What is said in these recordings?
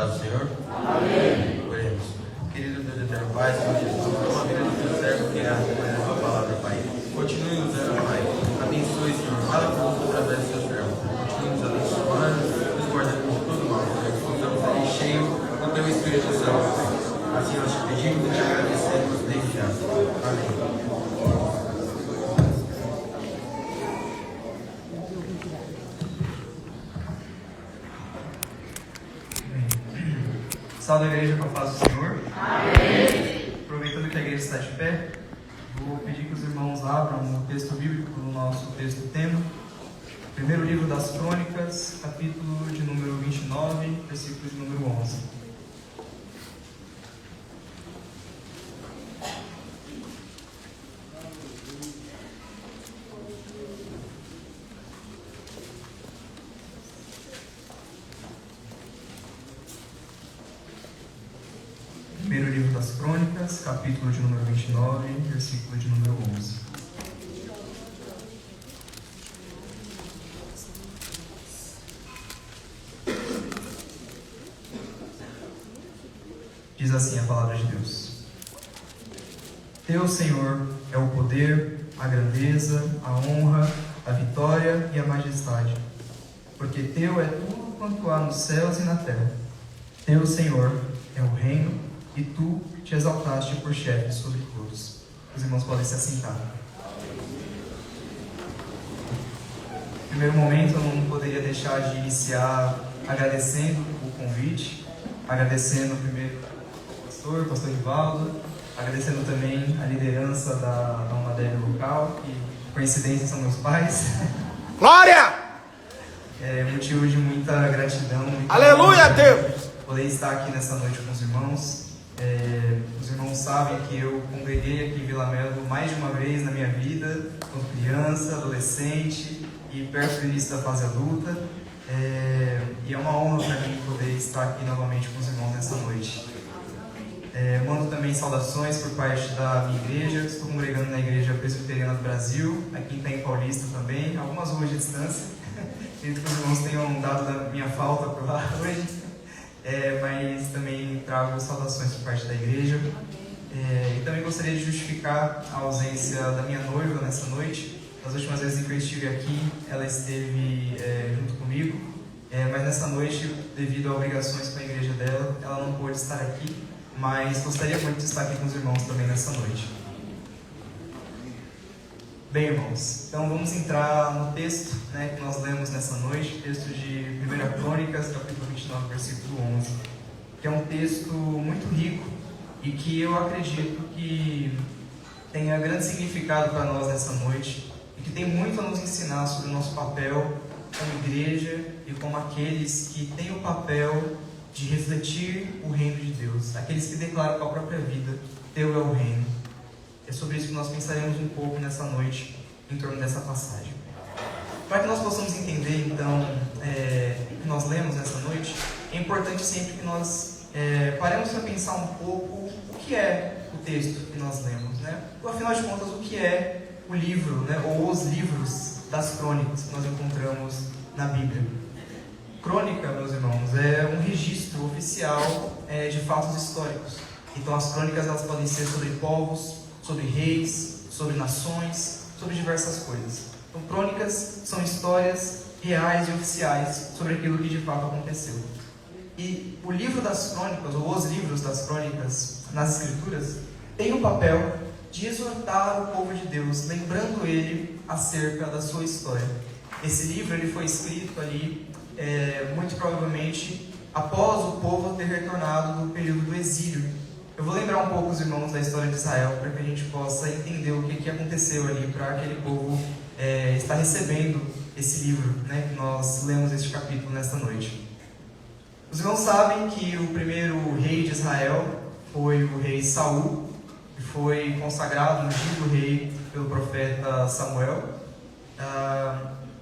paz do Senhor? Amém. Oremos. Querido Deus eterno, Pai, Senhor Jesus, toma a vida do teu servo que irá recolher a tua palavra, Pai. Continue usando, Pai. Abençoe, Senhor. Fala conosco através do teu servo. Continue nos abençoando, nos guardando de todo mal, Senhor. Que possamos sair cheio do teu Espírito Santo, Pai. Assim nós te pedimos e te agradecemos desde já. Amém. Salve a igreja com a paz do Senhor. Amém. Aproveitando que a igreja está de pé, vou pedir que os irmãos abram o texto bíblico do nosso texto tema. Primeiro livro das Crônicas, capítulo de número 29, versículo de número 11. Primeiro livro das Crônicas, capítulo de número 29, versículo de número 11. Diz assim a palavra de Deus: Teu, Senhor, é o poder, a grandeza, a honra, a vitória e a majestade, porque Teu é tudo quanto há nos céus e na terra. Teu, Senhor, é o reino, e Tu te exaltaste por chefe sobre todos. Os irmãos podem se assentar. No primeiro momento, eu não poderia deixar de iniciar agradecendo o convite, agradecendo primeiro ao pastor Rivaldo, agradecendo também a liderança da Umadele local, que coincidência são meus pais. Glória! É motivo de muita gratidão. Aleluia, Deus! Poder estar aqui nessa noite com os irmãos. Os irmãos sabem que eu congreguei aqui em Vila Melo mais de uma vez na minha vida, quando criança, adolescente e perto do início da fase adulta. E é uma honra para mim poder estar aqui novamente com os irmãos nessa noite. Mando também saudações por parte da minha igreja. Estou congregando na Igreja Presbiteriana do Brasil, aqui em Itaim Paulista também, algumas ruas de distância. Acredito que os irmãos tenham dado da minha falta por lá hoje. Mas também trago saudações por parte da igreja. E também gostaria de justificar a ausência da minha noiva nessa noite. Nas últimas vezes em que eu estive aqui, ela esteve junto comigo, mas nessa noite, devido a obrigações com a igreja dela, ela não pôde estar aqui, mas gostaria muito de estar aqui com os irmãos também nessa noite. Bem, irmãos, então vamos entrar no texto que nós lemos nessa noite, texto de 1 Crônicas, capítulo 29, versículo 11, que é um texto muito rico e que eu acredito que tenha grande significado para nós nessa noite e que tem muito a nos ensinar sobre o nosso papel como igreja e como aqueles que têm o papel de refletir o reino de Deus, aqueles que declaram com a própria vida: Teu é o reino. É sobre isso que nós pensaremos um pouco nessa noite, em torno dessa passagem. Para que nós possamos entender, então, o que nós lemos nessa noite, é importante sempre que nós paremos para pensar um pouco o que é o texto que nós lemos, né? Afinal de contas, o que é o livro, ou os livros das crônicas que nós encontramos na Bíblia. Crônica, meus irmãos, é um registro oficial de fatos históricos. Então, as crônicas elas podem ser sobre povos, sobre reis, sobre nações, sobre diversas coisas. Então, crônicas são histórias reais e oficiais sobre aquilo que de fato aconteceu. E o livro das crônicas, ou os livros das crônicas nas escrituras, tem o papel de exortar o povo de Deus, lembrando ele acerca da sua história. Esse livro ele foi escrito ali, muito provavelmente, após o povo ter retornado do período do exílio. Eu vou lembrar um pouco os irmãos da história de Israel, para que a gente possa entender o que aconteceu ali, para aquele povo estar recebendo esse livro, que nós lemos este capítulo nesta noite. Os irmãos sabem que o primeiro rei de Israel foi o rei Saul, que foi consagrado, ungido rei pelo profeta Samuel,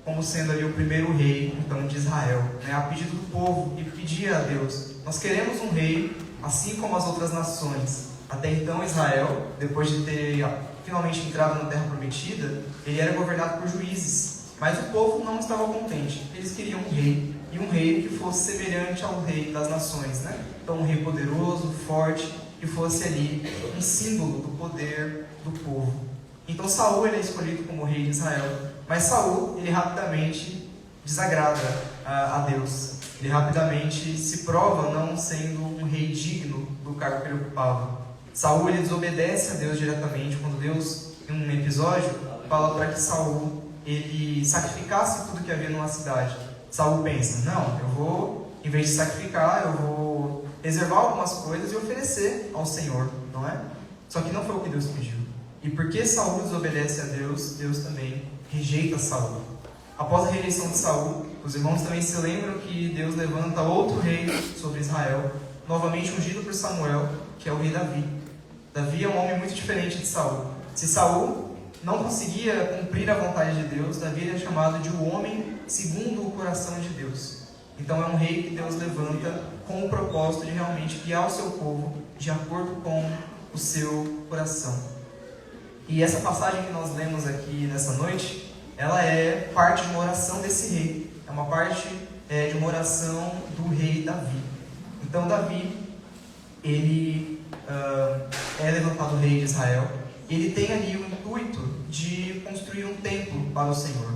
como sendo ali o primeiro rei então, de Israel, a pedido do povo, que pedia a Deus: nós queremos um rei assim como as outras nações. Até então Israel, depois de ter finalmente entrado na Terra Prometida, ele era governado por juízes, mas o povo não estava contente, eles queriam um rei. e um rei que fosse semelhante ao rei das nações, né? Então um rei poderoso, forte, que fosse ali um símbolo do poder do povo. Então Saul ele é escolhido como rei de Israel, mas Saul ele rapidamente desagrada a Deus. Ele rapidamente se prova não sendo um rei digno do cargo que ele ocupava. Saul ele desobedece a Deus diretamente quando Deus, em um episódio, fala para que Saul ele sacrificasse tudo que havia numa cidade. Saul pensa, não, eu vou, em vez de sacrificar, eu vou reservar algumas coisas e oferecer ao Senhor, não é? Só que não foi o que Deus pediu. E porque Saul desobedece a Deus, Deus também rejeita Saul. Após a rejeição de Saul, os irmãos também se lembram que Deus levanta outro rei sobre Israel, novamente ungido por Samuel, que é o rei Davi. Davi é um homem muito diferente de Saul. Se Saul não conseguia cumprir a vontade de Deus, Davi é chamado de o homem segundo o coração de Deus. Então é um rei que Deus levanta com o propósito de realmente guiar o seu povo de acordo com o seu coração. E essa passagem que nós lemos aqui nessa noite, ela é parte de uma oração desse rei. É uma parte de uma oração do rei Davi. Então Davi, ele é levantado rei de Israel. E ele tem ali o intuito de construir um templo para o Senhor.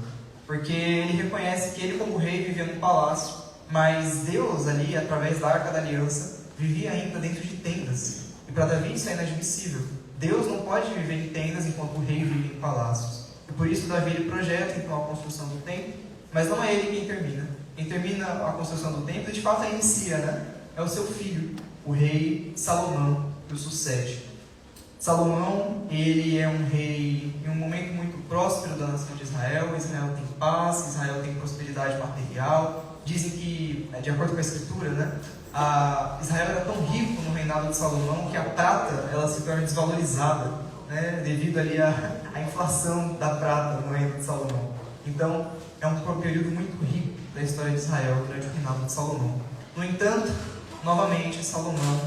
Porque ele reconhece que ele como rei vivia no palácio, mas Deus ali, através da Arca da Aliança, vivia ainda dentro de tendas. E para Davi isso é inadmissível. Deus não pode viver em tendas enquanto o rei vive em palácios. E por isso Davi ele projeta então a construção do templo, mas não é ele quem termina. Quem termina a construção do templo, de fato, inicia, né? É o seu filho, o rei Salomão, que o sucede. Salomão, ele é um rei em um momento muito próspero da nação de Israel. Israel tem paz, Israel tem prosperidade material. Dizem que, de acordo com a escritura, né, Israel era tão rico no reinado de Salomão que a prata ela se torna desvalorizada, né, devido ali à inflação da prata no reino de Salomão. Então, é um período muito rico da história de Israel durante o reinado de Salomão. No entanto, novamente, Salomão,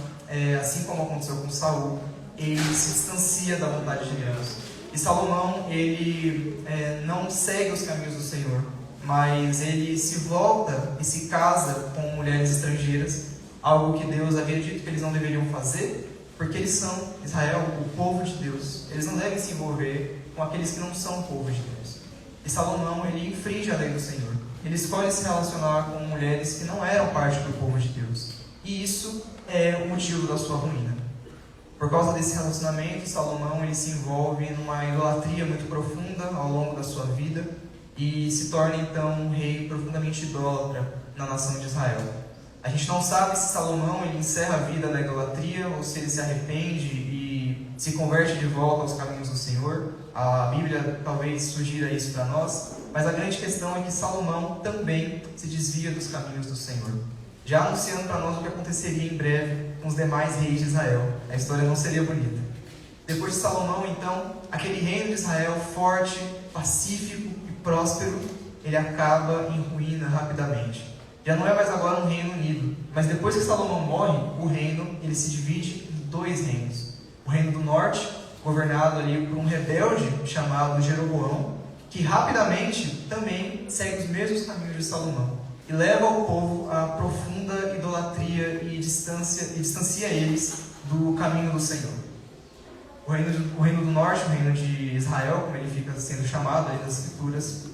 assim como aconteceu com Saul, ele se distancia da vontade de Deus. E Salomão, ele não segue os caminhos do Senhor, mas ele se volta e se casa com mulheres estrangeiras, algo que Deus havia dito que eles não deveriam fazer, porque eles são, Israel, o povo de Deus. Eles não devem se envolver com aqueles que não são o povo de Deus. E Salomão, ele infringe a lei do Senhor. Ele escolhe se relacionar com mulheres que não eram parte do povo de Deus. E isso é o motivo da sua ruína. Por causa desse relacionamento, Salomão ele se envolve numa idolatria muito profunda ao longo da sua vida e se torna então um rei profundamente idólatra na nação de Israel. A gente não sabe se Salomão ele encerra a vida da idolatria ou se ele se arrepende e se converte de volta aos caminhos do Senhor. A Bíblia talvez sugira isso para nós, mas a grande questão é que Salomão também se desvia dos caminhos do Senhor, já anunciando para nós o que aconteceria em breve com os demais reis de Israel. A história não seria bonita. Depois de Salomão, então, aquele reino de Israel forte, pacífico e próspero, ele acaba em ruína rapidamente. Já não é mais agora um reino unido, mas depois que Salomão morre, o reino ele se divide em dois reinos. O reino do norte, governado ali por um rebelde chamado Jeroboão, que rapidamente também segue os mesmos caminhos de Salomão e leva o povo à profunda idolatria e distancia eles do caminho do Senhor. O reino do norte, o reino de Israel, como ele fica sendo chamado aí nas escrituras,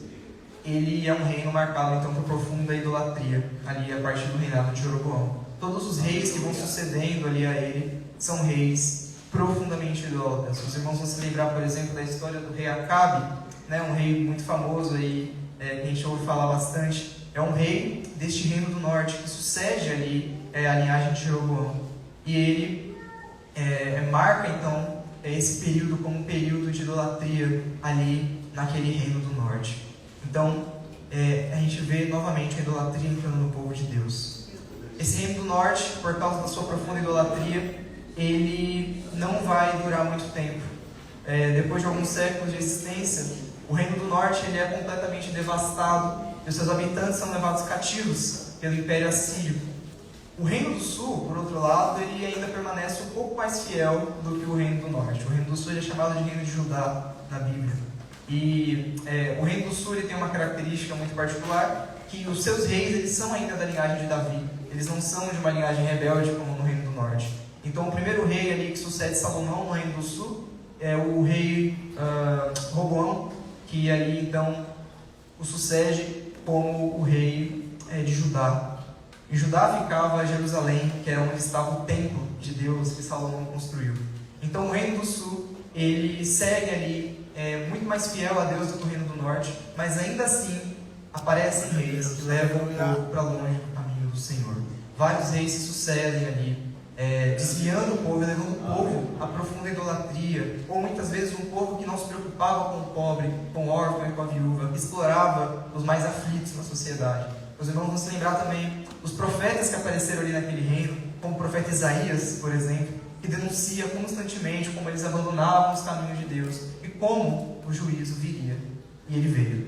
ele é um reino marcado então por profunda idolatria, ali a partir do reinado de Jeroboão. Todos os reis que vão sucedendo ali a ele são reis profundamente idólatras. Os irmãos vão se lembrar, por exemplo, da história do rei Acabe, né, um rei muito famoso aí, que a gente ouve falar bastante. É um rei deste reino do norte que sucede ali a linhagem de Jeroboão. E ele marca então esse período como um período de idolatria ali naquele reino do norte. Então a gente vê novamente a idolatria entrando no povo de Deus. Esse reino do norte, por causa da sua profunda idolatria, ele não vai durar muito tempo. Depois de alguns séculos de existência, o reino do norte ele é completamente devastado e os seus habitantes são levados cativos pelo Império Assírio. O reino do sul, por outro lado, ele ainda permanece um pouco mais fiel do que o reino do norte. O reino do sul ele é chamado de reino de Judá na Bíblia. E o reino do sul ele tem uma característica muito particular, que os seus reis, eles são ainda da linhagem de Davi. Eles não são de uma linhagem rebelde como no Reino do Norte. Então o primeiro rei ali que sucede Salomão no Reino do Sul é o rei Roboão, que ali então o sucede como o rei de Judá. Em Judá ficava Jerusalém, que era onde estava o templo de Deus que Salomão construiu. Então o Reino do Sul, ele segue ali, muito mais fiel a Deus do que o Reino do Norte, mas ainda assim aparecem reis que levam o povo para longe do caminho do Senhor. Vários reis se sucedem ali, desviando o povo, levando o povo à profunda idolatria, ou muitas vezes um povo que não se preocupava com o pobre, com o órfão e com a viúva, que explorava os mais aflitos na sociedade. Os irmãos vão se lembrar também dos profetas que apareceram ali naquele reino, como o profeta Isaías, por exemplo, que denuncia constantemente como eles abandonavam os caminhos de Deus e como o juízo viria. E ele veio.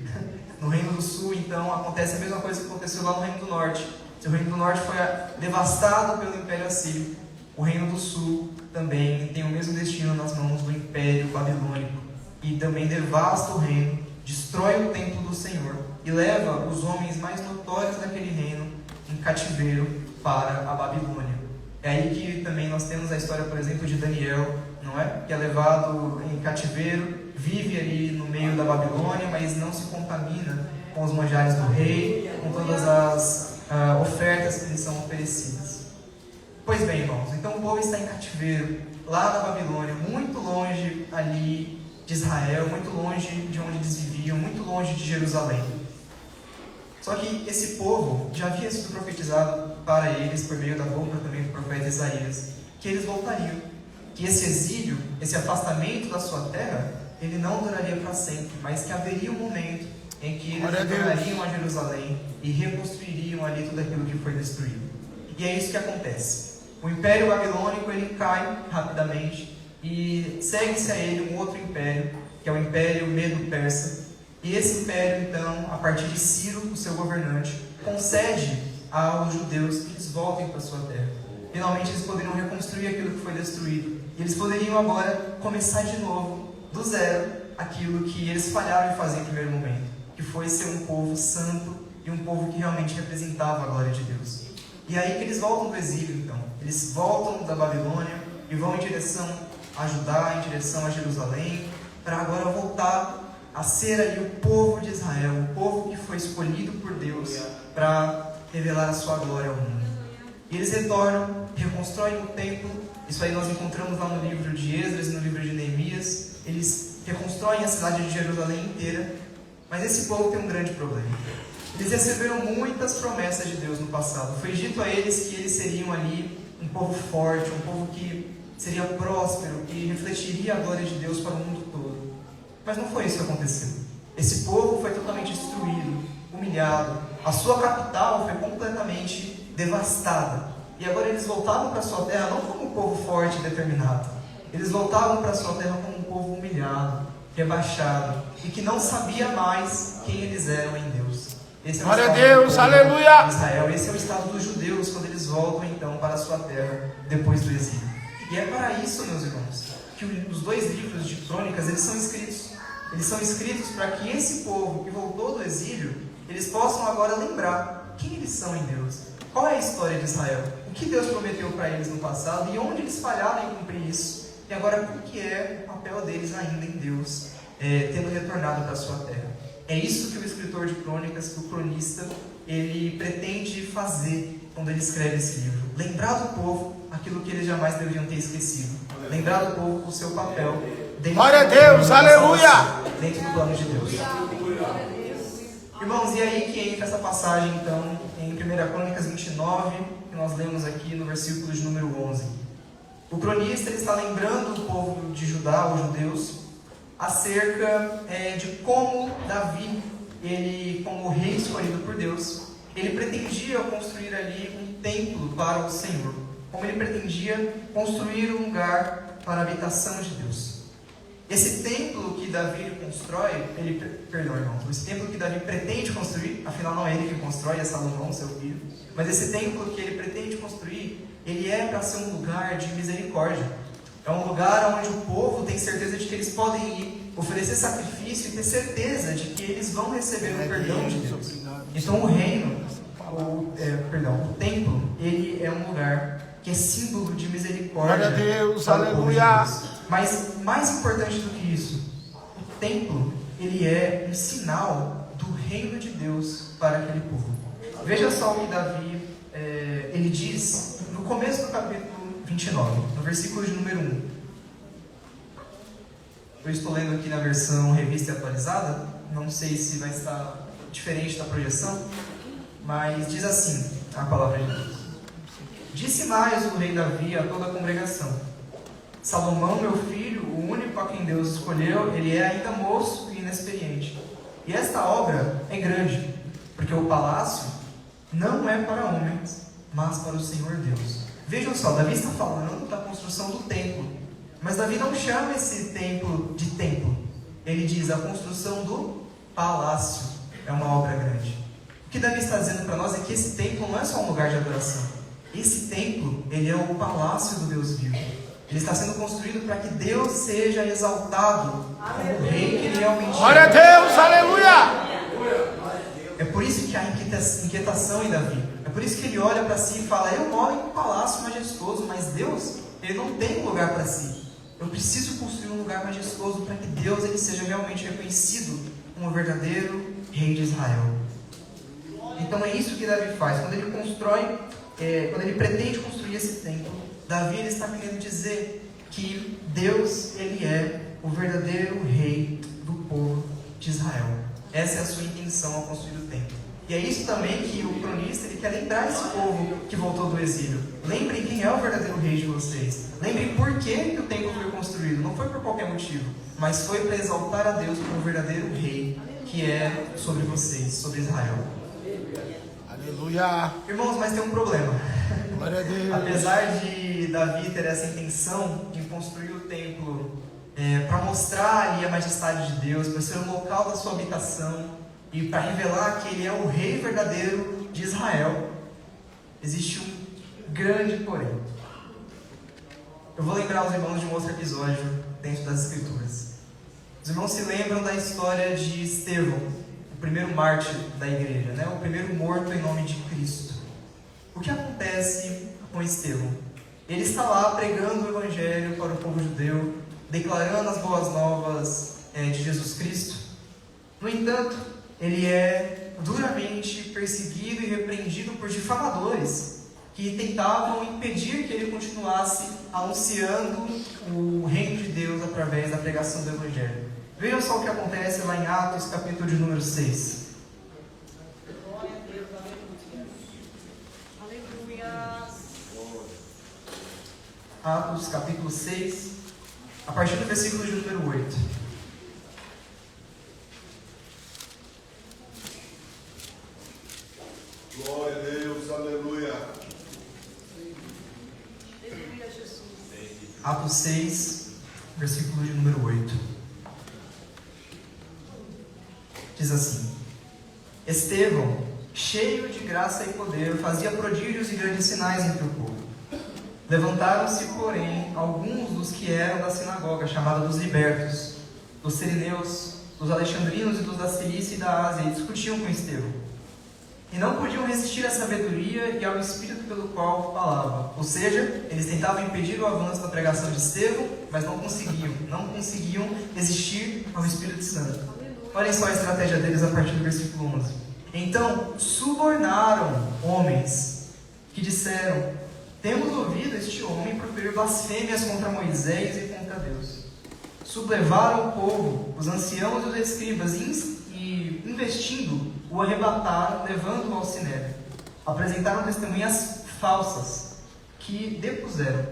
No Reino do Sul, então, acontece a mesma coisa que aconteceu lá no Reino do Norte. O Reino do Norte foi devastado pelo Império Assírio. O Reino do Sul também tem o mesmo destino nas mãos do Império Babilônico. E também devasta o reino, destrói o templo do Senhor e leva os homens mais notórios daquele reino em cativeiro para a Babilônia. É aí que também nós temos a história, por exemplo, de Daniel, não é? Que é levado em cativeiro, vive ali no meio da Babilônia, mas não se contamina com os manjares do rei, com todas as ofertas que lhes são oferecidas. Pois bem, irmãos, então o povo está em cativeiro, lá na Babilônia, muito longe ali de Israel, muito longe de onde eles viviam, muito longe de Jerusalém. Só que esse povo já havia sido profetizado para eles, por meio da boca também do profeta Isaías, que eles voltariam, que esse exílio, esse afastamento da sua terra, ele não duraria para sempre, mas que haveria um momento em que eles retornariam a Jerusalém e reconstruiriam ali tudo aquilo que foi destruído. E é isso que acontece. O Império Babilônico, ele cai rapidamente e segue-se a ele um outro império, que é o Império Medo-Persa. E esse império, então, a partir de Ciro, o seu governante, concede aos judeus que eles voltem para a sua terra. Finalmente eles poderiam reconstruir aquilo que foi destruído. E eles poderiam agora começar de novo, do zero, aquilo que eles falharam em fazer em primeiro momento, que foi ser um povo santo e um povo que realmente representava a glória de Deus. E é aí que eles voltam do exílio, então. Eles voltam da Babilônia e vão em direção a Judá, em direção a Jerusalém, para agora voltar a ser ali o povo de Israel, o povo que foi escolhido por Deus para revelar a sua glória ao mundo. E eles retornam, reconstroem o templo. Isso aí nós encontramos lá no livro de Esdras e no livro de Neemias. Eles reconstroem a cidade de Jerusalém inteira. Mas esse povo tem um grande problema. Eles receberam muitas promessas de Deus no passado. Foi dito a eles que eles seriam ali um povo forte, um povo que seria próspero, que refletiria a glória de Deus para o mundo todo. Mas não foi isso que aconteceu. Esse povo foi totalmente destruído, humilhado. A sua capital foi completamente devastada. E agora eles voltavam para a sua terra não como um povo forte e determinado. Eles voltavam para a sua terra como um povo humilhado, rebaixado, e que não sabia mais quem eles eram em Deus. Esse é o Glória a Deus, aleluia! Israel. Esse é o estado dos judeus quando eles voltam então para a sua terra depois do exílio. E é para isso, meus irmãos, que os dois livros de Crônicas, eles são escritos. Eles são escritos para que esse povo que voltou do exílio, eles possam agora lembrar quem eles são em Deus. Qual é a história de Israel? O que Deus prometeu para eles no passado e onde eles falharam em cumprir isso? E agora, qual que é o papel deles ainda em Deus, tendo retornado para a sua terra? É isso que o escritor de Crônicas, que o cronista, ele pretende fazer quando ele escreve esse livro. Lembrar do povo aquilo que eles jamais deveriam ter esquecido. Lembrar do povo o seu papel dentro Glória a Deus, aleluia! Dentro do plano de Deus. Irmãos, e aí que entra essa passagem, então, em 1 Crônicas 29, que nós lemos aqui no versículo de número 11. O cronista ele está lembrando o povo de Judá, os judeus, acerca de como Davi, ele, como rei escolhido por Deus, ele pretendia construir ali um templo para o Senhor. Como ele pretendia construir um lugar para a habitação de Deus. Esse templo que Davi constrói, esse templo que Davi pretende construir, afinal não é ele que constrói, é Salomão, seu filho, mas esse templo que ele pretende construir, ele é para ser um lugar de misericórdia. É um lugar onde o povo tem certeza de que eles podem ir, oferecer sacrifício e ter certeza de que eles vão receber o perdão de Deus. Então o reino, o templo, ele é um lugar que é símbolo de misericórdia. Glória a Deus, para o povo de aleluia. Deus. Mas mais importante do que isso, o templo, ele é um sinal do reino de Deus para aquele povo. Veja só o que Davi, ele diz no começo do capítulo 29, no versículo de número 1. Eu estou lendo aqui na versão revista e atualizada, não sei se vai estar diferente da projeção, mas diz assim a palavra de Deus. Disse mais o rei Davi a toda a congregação: Salomão, meu filho, o único a quem Deus escolheu, ele é ainda moço e inexperiente. E esta obra é grande, porque o palácio não é para homens, mas para o Senhor Deus. Vejam só, Davi está falando da construção do templo, mas Davi não chama esse templo de templo. Ele diz a construção do palácio é uma obra grande. O que Davi está dizendo para nós é que esse templo não é só um lugar de adoração. Esse templo, ele é o palácio do Deus vivo. Ele está sendo construído para que Deus seja exaltado como o rei que ele realmente é. Glória a Deus, aleluia. É por isso que há inquietação em Davi. É por isso que ele olha para si e fala: eu moro em um palácio majestoso, mas Deus, ele não tem um lugar para si. Eu preciso construir um lugar majestoso para que Deus ele seja realmente reconhecido como o verdadeiro rei de Israel. Então é isso que Davi faz. Quando ele constrói, quando ele pretende construir esse templo, Davi ele está querendo dizer que Deus ele é o verdadeiro rei do povo de Israel. Essa é a sua intenção ao construir o templo. E é isso também que o cronista ele quer lembrar esse povo que voltou do exílio. Lembrem quem é o verdadeiro rei de vocês. Lembrem por que o templo foi construído. Não foi por qualquer motivo, mas foi para exaltar a Deus como o verdadeiro rei que é sobre vocês, sobre Israel. Aleluia. Irmãos, mas tem um problema. Glória a Deus. Apesar de Davi ter essa intenção de construir o templo para mostrar ali a majestade de Deus, para ser o local da sua habitação e para revelar que ele é o rei verdadeiro de Israel, existe um grande porém. Eu vou lembrar os irmãos de um outro episódio dentro das Escrituras. Os irmãos se lembram da história de Estevão, o primeiro mártir da igreja, né? O primeiro morto em nome de Cristo. O que acontece com Estevão? Ele está lá pregando o evangelho para o povo judeu, declarando as boas novas de Jesus Cristo. No entanto, ele é duramente perseguido e repreendido por difamadores que tentavam impedir que ele continuasse anunciando o reino de Deus através da pregação do evangelho. Vejam só o que acontece lá em Atos, capítulo de número 6. Glória a Deus, aleluia. Atos, capítulo 6, a partir do versículo de número 8. Glória a Deus, aleluia. Aleluia, Jesus. Atos 6, versículo de número 8. Diz assim: Estevão, cheio de graça e poder, fazia prodígios e grandes sinais entre o povo. Levantaram-se, porém, alguns dos que eram da sinagoga, chamada dos libertos, dos sirineus, dos alexandrinos e dos da Cilícia e da Ásia, e discutiam com Estevão. E não podiam resistir à sabedoria e ao espírito pelo qual falava. Ou seja, eles tentavam impedir o avanço da pregação de Estevão, mas não conseguiam resistir ao Espírito Santo. Olhem só a estratégia deles a partir do versículo 11. Então, subornaram homens que disseram: temos ouvido este homem proferir blasfêmias contra Moisés e contra Deus. Sublevaram o povo, os anciãos e os escribas, e investindo, o arrebataram, levando-o ao sinédrio. Apresentaram testemunhas falsas, que depuseram: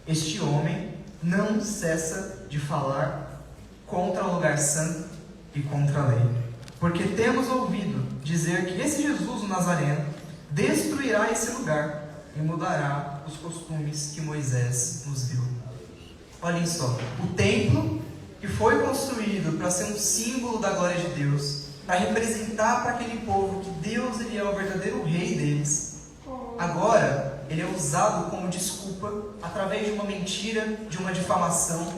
este homem não cessa de falar contra o lugar santo e contra a lei. Porque temos ouvido dizer que esse Jesus, o Nazareno, destruirá esse lugar e mudará os costumes que Moisés nos deu. Olhem só, o templo que foi construído para ser um símbolo da glória de Deus, para representar para aquele povo que Deus ele é o verdadeiro rei deles, agora ele é usado como desculpa, através de uma mentira, de uma difamação,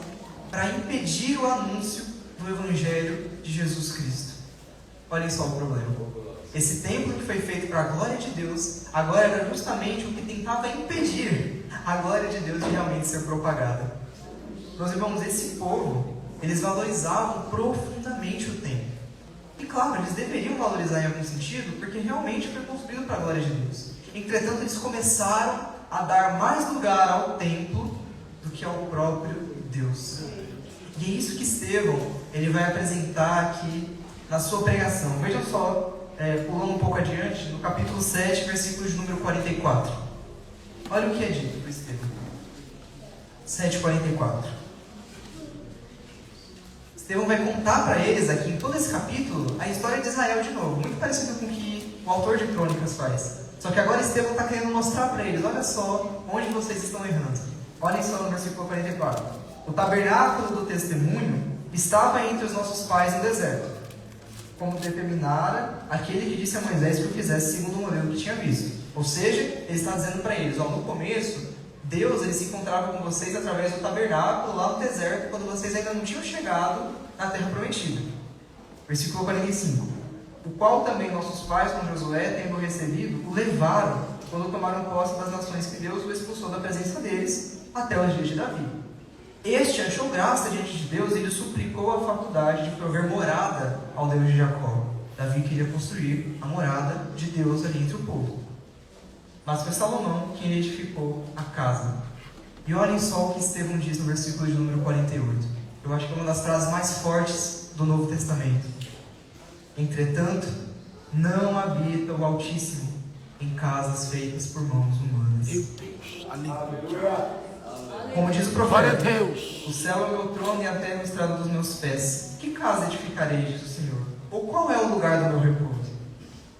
para impedir o anúncio do evangelho de Jesus Cristo. Olhem só o problema. Esse templo que foi feito para a glória de Deus, agora era justamente o que tentava impedir a glória de Deus de realmente ser propagada. Meus irmãos, esse povo, eles valorizavam profundamente o templo. E claro, eles deveriam valorizar em algum sentido, porque realmente foi construído para a glória de Deus. Entretanto, eles começaram a dar mais lugar ao templo do que ao próprio Deus. E é isso que Estevão ele vai apresentar aqui na sua pregação. Vejam só, pulando um pouco adiante, no capítulo 7, versículo de número 44. Olha o que é dito por Estevão. 7,44. Estevão vai contar para eles aqui, em todo esse capítulo, a história de Israel de novo. Muito parecido com o que o autor de Crônicas faz. Só que agora Estevão está querendo mostrar para eles, olha só onde vocês estão errando. Olhem só no versículo 44. O tabernáculo do testemunho estava entre os nossos pais no deserto, como determinara aquele que disse a Moisés que o fizesse segundo o modelo que tinha visto. Ou seja, ele está dizendo para eles, no começo, Deus ele se encontrava com vocês através do tabernáculo lá no deserto, quando vocês ainda não tinham chegado na terra prometida. Versículo 45. O qual também nossos pais, com Josué, tendo recebido, o levaram quando tomaram posse das nações que Deus o expulsou da presença deles, até os dias de Davi. Este achou graça diante de Deus e lhe suplicou a faculdade de prover morada ao Deus de Jacó. Davi queria construir a morada de Deus ali entre o povo. Mas foi Salomão quem edificou a casa. E olhem só o que Estevão diz no versículo de número 48. Eu acho que é uma das frases mais fortes do Novo Testamento. Entretanto, não habita o Altíssimo em casas feitas por mãos humanas. Como diz o profeta, o céu é o meu trono e a terra é o estrado dos meus pés. Que casa edificarei, diz o Senhor? Ou qual é o lugar do meu repouso?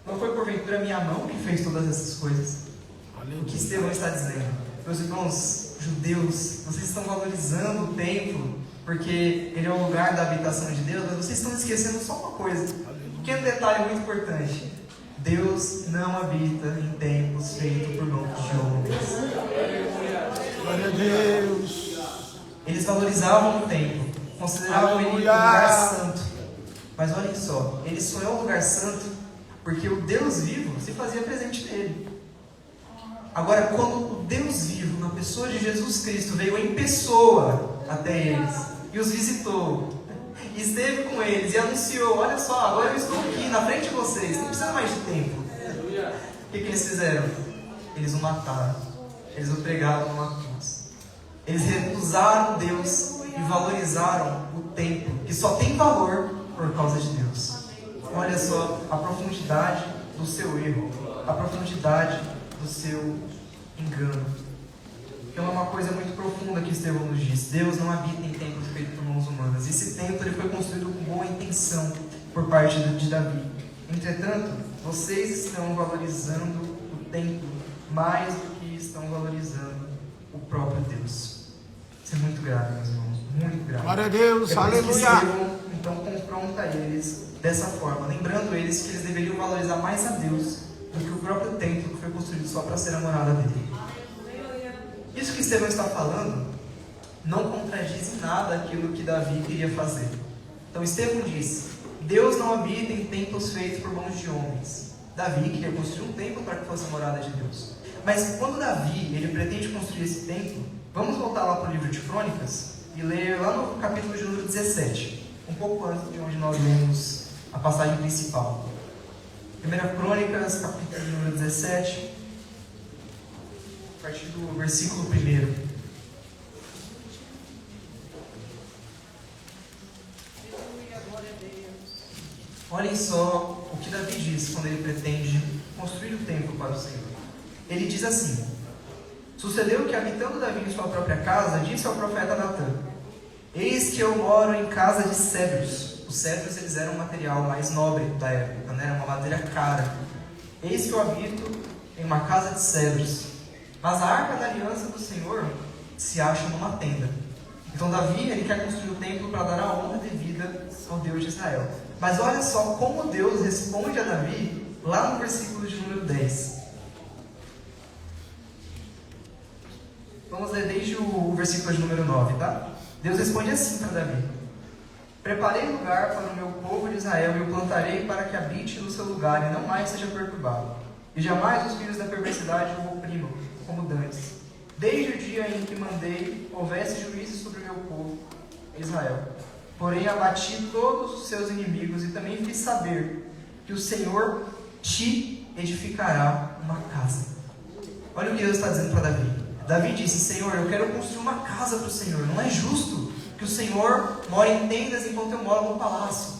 Não foi porventura minha mão que fez todas essas coisas? O que Estevão está dizendo? Meus irmãos judeus, vocês estão valorizando o templo porque ele é o lugar da habitação de Deus, mas vocês estão esquecendo só uma coisa. Um pequeno detalhe muito importante. Deus não habita em templos feitos por mãos de homens. Glória a Deus. Eles valorizavam o templo, consideravam ele um lugar santo. Mas olhem só, ele só é um lugar santo porque o Deus vivo se fazia presente nele. Agora, quando o Deus vivo, na pessoa de Jesus Cristo, veio em pessoa até eles e os visitou, e esteve com eles e anunciou: olha só, agora eu estou aqui na frente de vocês, não precisa mais de tempo. O que eles fizeram? Eles o mataram, eles o pregaram numa cruz. Eles recusaram Deus e valorizaram o templo, que só tem valor por causa de Deus. Olha só a profundidade do seu erro, a profundidade do seu engano. Então é uma coisa muito profunda que Estevão nos diz. Deus não habita em templos feitos por mãos humanas. Esse templo ele foi construído com boa intenção por parte de Davi. Entretanto, vocês estão valorizando o templo mais do que estão valorizando o próprio Deus. Isso é muito grave, meus irmãos, muito grave. Glória a Deus, aleluia. Estevão, então, confronta eles dessa forma, lembrando eles que eles deveriam valorizar mais a Deus do que o próprio templo que foi construído só para ser a morada dele. Isso que Estevão está falando não contradiz em nada aquilo que Davi queria fazer. Então Estevão diz: Deus não habita em templos feitos por mãos de homens. Davi queria construir um templo para que fosse a morada de Deus. Mas quando Davi ele pretende construir esse templo, vamos voltar lá para o livro de Crônicas e ler lá no capítulo de número 17, um pouco antes de onde nós lemos a passagem principal. 1 Crônicas, capítulo de número 17, a partir do versículo 1. Aleluia, glória a Deus. Olhem só o que Davi diz quando ele pretende construir o templo para o Senhor. Ele diz assim: sucedeu que, habitando Davi em sua própria casa, disse ao profeta Natã: eis que eu moro em casa de cedros. Os cedros eles eram um material mais nobre da época, né? Era uma madeira cara. Eis que eu habito em uma casa de cedros, mas a arca da aliança do Senhor se acha numa tenda. Então Davi ele quer construir o templo para dar a honra devida ao Deus de Israel. Mas olha só como Deus responde a Davi lá no versículo de número 10. Vamos ler desde o versículo de número 9, tá? Deus responde assim para Davi: Preparei lugar para o meu povo de Israel e o plantarei para que habite no seu lugar e não mais seja perturbado. E jamais os filhos da perversidade o oprimam, como dantes. Desde o dia em que mandei, houvesse juízo sobre o meu povo, Israel. Porém, abati todos os seus inimigos e também fiz saber que o Senhor te edificará uma casa. Olha o que Deus está dizendo para Davi. Davi disse: Senhor, eu quero construir uma casa para o Senhor. Não é justo que o Senhor mora em tendas enquanto eu moro no palácio.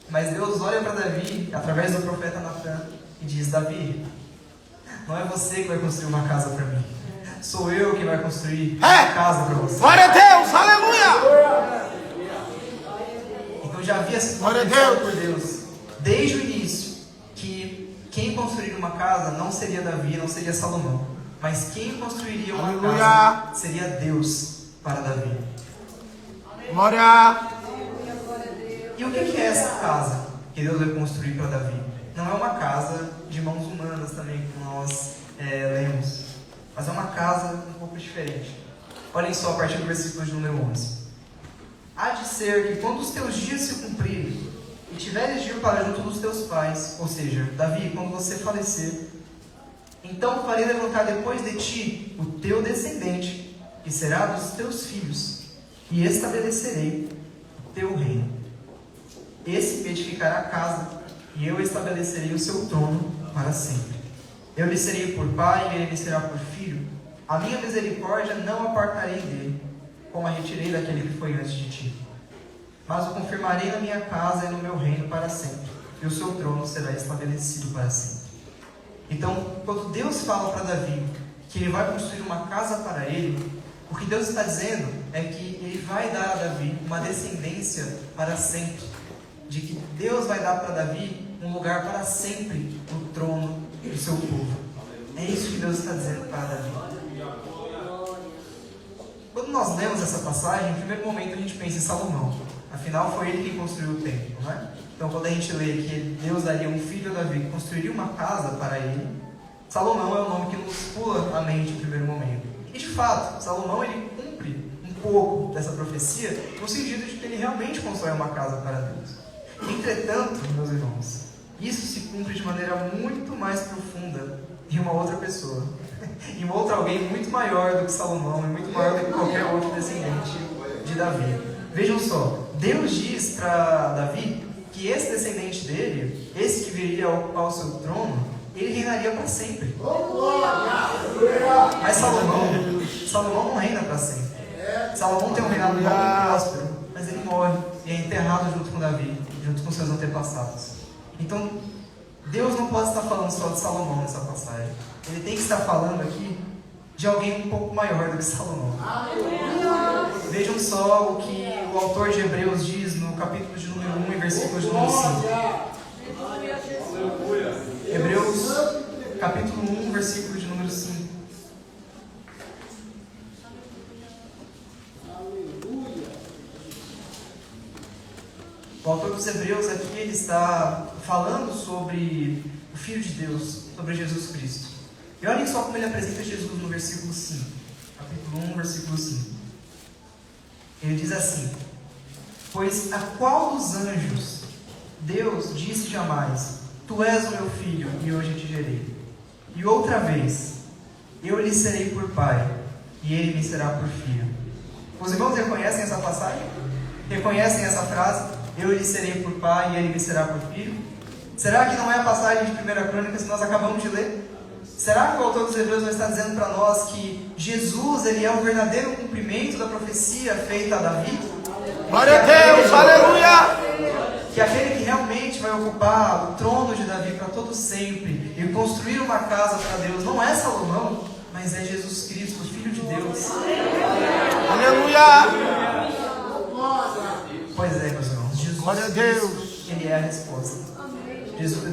Mas Deus olha para Davi, através do profeta Natan, e diz: Davi, não é você que vai construir uma casa para mim. Sou eu que vai construir uma casa para você. Glória a Deus, aleluia! Então já havia sido profetizado por Deus, desde o início, que quem construiria uma casa não seria Davi, não seria Salomão. Mas quem construiria uma casa seria Deus para Davi. Glória! E o que é essa casa que Deus vai construir para Davi? Não é uma casa de mãos humanas também, como nós lemos. Mas é uma casa um pouco diferente. Olhem só a partir do versículo de número 11. Há de ser que quando os teus dias se cumprirem, e tiveres de ir para junto dos teus pais, ou seja, Davi, quando você falecer, então farei levantar depois de ti o teu descendente, que será dos teus filhos, e estabelecerei o teu reino. Esse me edificará a casa, e eu estabelecerei o seu trono para sempre. Eu lhe serei por pai, e ele me será por filho. A minha misericórdia não apartarei dele, como a retirei daquele que foi antes de ti. Mas o confirmarei na minha casa e no meu reino para sempre, e o seu trono será estabelecido para sempre. Então, quando Deus fala para Davi que ele vai construir uma casa para ele, o que Deus está dizendo é que ele vai dar a Davi uma descendência para sempre. De que Deus vai dar para Davi um lugar para sempre no trono do seu povo. É isso que Deus está dizendo para Davi. Quando nós lemos essa passagem, em primeiro momento a gente pensa em Salomão. Afinal, foi ele quem construiu o templo, não é? Então, quando a gente lê que Deus daria um filho a Davi que construiria uma casa para ele, Salomão é o nome que nos pula à mente em primeiro momento. E, de fato, Salomão ele cumpre um pouco dessa profecia no sentido de que ele realmente constrói uma casa para Deus. Entretanto, meus irmãos, isso se cumpre de maneira muito mais profunda em uma outra pessoa, em outro alguém muito maior do que Salomão e muito maior do que qualquer outro descendente de Davi. Vejam só, Deus diz para Davi que esse descendente dele, esse que viria a ocupar o seu trono, ele reinaria para sempre. Mas Salomão não reina para sempre. Salomão tem um reinado muito próspero, mas ele morre e é enterrado junto com Davi, junto com seus antepassados. Então, Deus não pode estar falando só de Salomão nessa passagem. Ele tem que estar falando aqui de alguém um pouco maior do que Salomão. Vejam só o que o autor de Hebreus diz no capítulo de número 1 e versículo de número 5. Hebreus, capítulo 1, versículo de número 5. O autor dos Hebreus aqui, ele está falando sobre o Filho de Deus, sobre Jesus Cristo. E olhem só como ele apresenta Jesus no versículo 5. Capítulo 1, versículo 5. Ele diz assim: pois a qual dos anjos Deus disse jamais: tu és o meu filho e hoje te gerei. E outra vez: eu lhe serei por pai e ele me será por filho. Os irmãos reconhecem essa passagem? Reconhecem essa frase? Eu lhe serei por pai e ele me será por filho? Será que não é a passagem de 1 Crônicas que nós acabamos de ler? Será que o autor dos Hebreus não está dizendo para nós que Jesus ele é o verdadeiro cumprimento da profecia feita a Davi? Glória a Deus, aleluia! Que aquele que realmente vai ocupar o trono de Davi para todo sempre e construir uma casa para Deus não é Salomão, mas é Jesus Cristo, o Filho de Deus. Aleluia! Pois é, meus irmãos, Jesus Glória a Deus! ele é a resposta.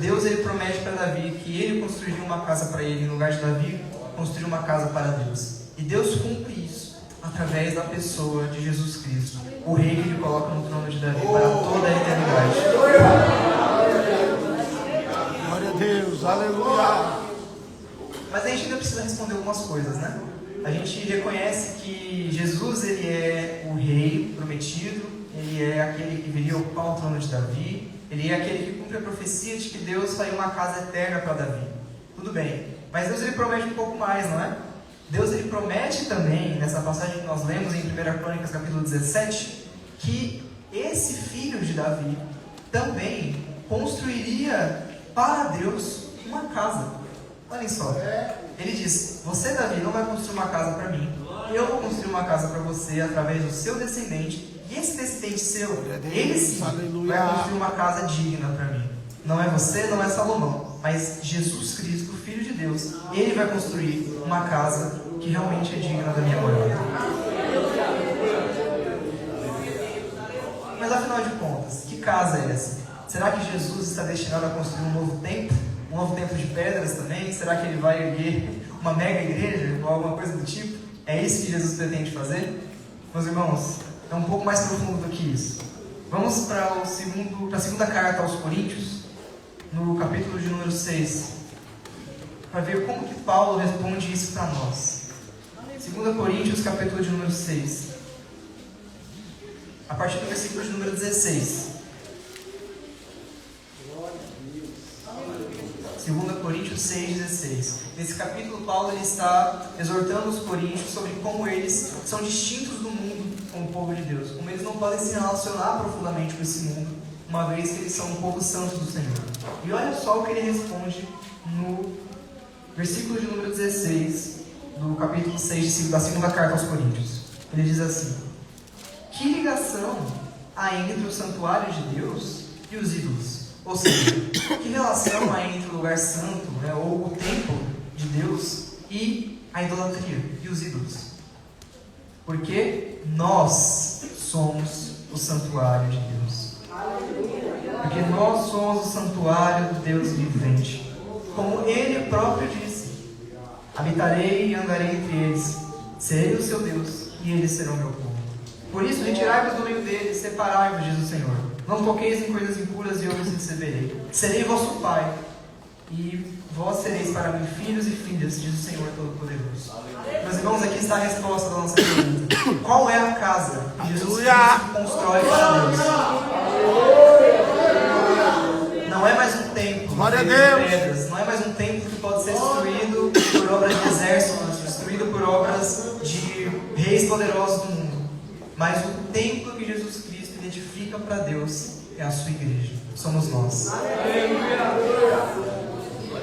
Deus ele promete para Davi que ele construiria uma casa para ele, em lugar de Davi construir uma casa para Deus. E Deus cumpre isso através da pessoa de Jesus Cristo, o Rei que ele coloca no trono de Davi para toda a eternidade. Glória a Deus, aleluia! Mas a gente ainda precisa responder algumas coisas, né? A gente reconhece que Jesus ele é o Rei prometido, ele ele é aquele que viria ocupar o trono de Davi, ele é aquele que cumpre a profecia de que Deus faria uma casa eterna para Davi. Tudo bem, mas Deus ele promete um pouco mais, não é? Deus ele promete também, nessa passagem que nós lemos em 1 Crônicas capítulo 17, que esse filho de Davi também construiria para Deus uma casa. Olhem só, ele diz: você, Davi, não vai construir uma casa para mim, eu vou construir uma casa para você através do seu descendente, e esse descendente seu, ele sim vai construir uma casa digna para mim. Não é você, não é Salomão, mas Jesus Cristo, o Filho de Deus, ele vai construir uma casa que realmente é digna da minha morada. Mas afinal de contas, que casa é essa? Será que Jesus está destinado a construir um novo templo? Um novo templo de pedras também? Será que ele vai erguer uma mega igreja ou alguma coisa do tipo? É isso que Jesus pretende fazer? Meus irmãos, é um pouco mais profundo do que isso. Vamos para a segunda carta aos Coríntios, no capítulo de número 6, para ver como que Paulo responde isso para nós. 2 Coríntios, capítulo de número 6, a partir do versículo de número 16. 2 Coríntios 6,16. Nesse capítulo, Paulo ele está exortando os coríntios sobre como eles são distintos do mundo como povo de Deus, como eles não podem se relacionar profundamente com esse mundo, uma vez que eles são um povo santo do Senhor. E olha só o que ele responde no versículo de número 16 do capítulo 6 da segunda carta aos Coríntios. Ele diz assim: que ligação há entre o santuário de Deus e os ídolos? Ou seja, que relação há entre o lugar santo, ou o templo de Deus, e a idolatria e os ídolos? Porque nós somos o santuário de Deus. Porque nós somos o santuário do Deus vivente. Como Ele próprio disse: habitarei e andarei entre eles, serei o seu Deus, e eles serão meu povo. Por isso, retirai-vos do meio deles, separai-vos, diz o Senhor. Não toqueis em coisas impuras, e eu vos receberei. Serei vosso Pai, e vós sereis para mim filhos e filhas, diz o Senhor Todo-Poderoso. Meus irmãos, aqui está a resposta da nossa pergunta: qual é a casa que Jesus Cristo constrói para Deus? Não é mais um templo de pedras, não é mais um templo que pode ser destruído por obras de exércitos, destruído por obras de reis poderosos do mundo. Mas o templo que Jesus Cristo edifica para Deus é a sua igreja, somos nós.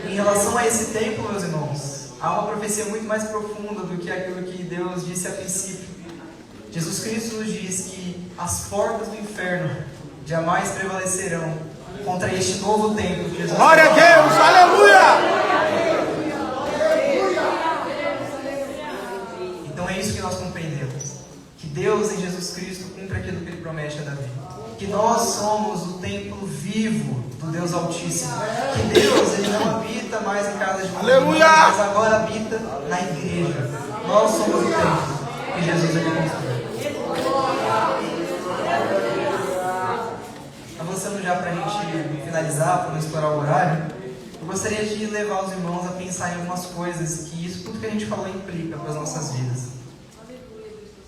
Em relação a esse templo, meus irmãos, há uma profecia muito mais profunda do que aquilo que Deus disse a princípio. Jesus Cristo nos diz que as portas do inferno jamais prevalecerão contra este novo templo que Jesus. Glória a Deus, aleluia! Então é isso que nós compreendemos. Que Deus em Jesus Cristo cumpre aquilo que Ele promete a Davi. Que nós somos o templo vivo do Deus Altíssimo. Que Deus Ele não habita mais em casa de aleluia, mas agora habita na igreja. Nós somos o templo que Jesus Ele construiu. Avançando já para a gente finalizar, para não estourar o horário, eu gostaria de levar os irmãos a pensar em algumas coisas que isso, tudo que a gente falou, implica para as nossas vidas.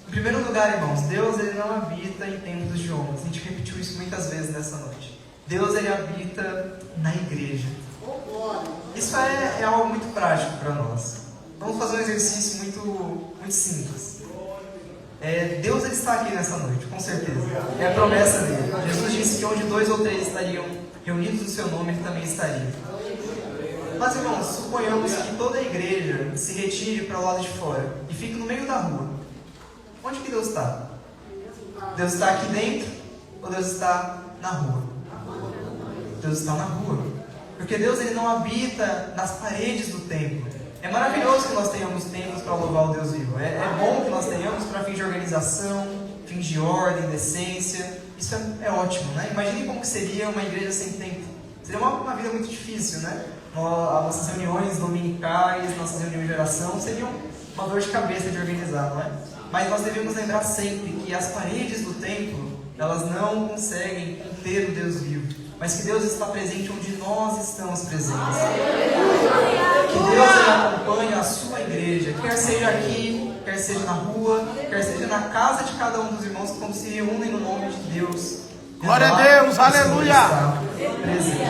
Em primeiro lugar, irmãos, Deus Ele não habita em templos de homens. A gente repetiu isso muitas vezes nessa noite. Deus Ele habita na igreja. Isso é algo muito prático para nós. Vamos fazer um exercício muito simples. Deus Ele está aqui nessa noite, com certeza. É a promessa dele. Jesus disse que onde 2 ou 3 estariam reunidos no seu nome, Ele também estaria. Mas, irmãos, suponhamos que toda a igreja se retire para o lado de fora e fique no meio da rua. Onde que Deus está? Deus está aqui dentro ou Deus está na rua? Deus está na rua. Porque Deus Ele não habita nas paredes do templo. É maravilhoso que nós tenhamos templos para louvar o Deus vivo. É bom que nós tenhamos para fins de organização, fins de ordem, decência. Isso é ótimo, né? Imagine como que seria uma igreja sem templo. Seria uma vida muito difícil, né? Nossas reuniões dominicais, nossas reuniões de oração seriam uma dor de cabeça de organizar, não é? Mas nós devemos lembrar sempre que as paredes do templo, elas não conseguem conter o Deus vivo, mas que Deus está presente onde nós estamos presentes. Que Deus acompanhe a sua igreja, quer seja aqui, quer seja na rua, quer seja na casa de cada um dos irmãos que quando se reúnem no nome de Deus. Glória a Deus, aleluia! Presente.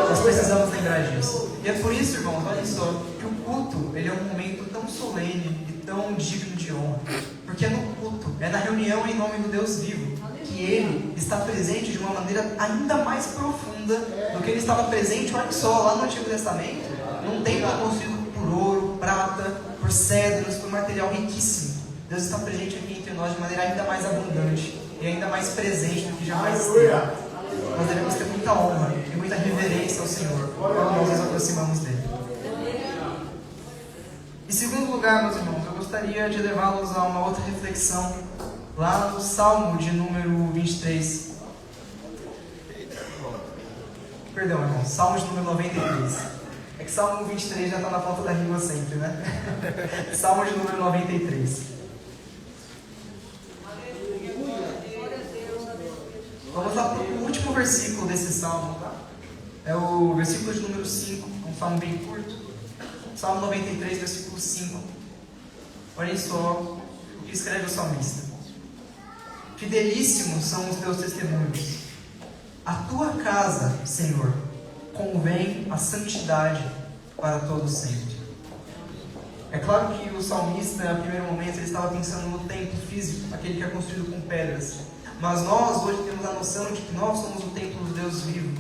Nós precisamos lembrar disso. E é por isso, irmãos, olha só, que o culto, ele é um momento tão solene e tão digno de honra. Porque é no culto, é na reunião em nome do Deus vivo, que Ele está presente de uma maneira ainda mais profunda do que Ele estava presente, olha só, lá no Antigo Testamento, num templo construído por ouro, prata, por cedros, por material riquíssimo. Deus está presente aqui entre nós de maneira ainda mais abundante e ainda mais presente do que jamais teve. Nós devemos ter muita honra e muita reverência ao Senhor quando nós nos aproximamos dEle. Em segundo lugar, meus irmãos, eu gostaria de levá-los a uma outra reflexão, lá no Salmo de número 23. Perdão, irmãos, Salmo de número 93. É que Salmo 23 já está na ponta da língua sempre, né? Salmo de número 93. Vamos lá para o último versículo desse salmo, tá? É o versículo de número 5, um salmo bem curto. Salmo 93, versículo 5. Olhem só o que escreve o salmista. Fidelíssimos são os teus testemunhos. A tua casa, Senhor, convém a santidade para todo sempre. É claro que o salmista, no primeiro momento, ele estava pensando no templo físico, aquele que é construído com pedras. Mas nós hoje temos a noção de que nós somos o templo do Deus vivo.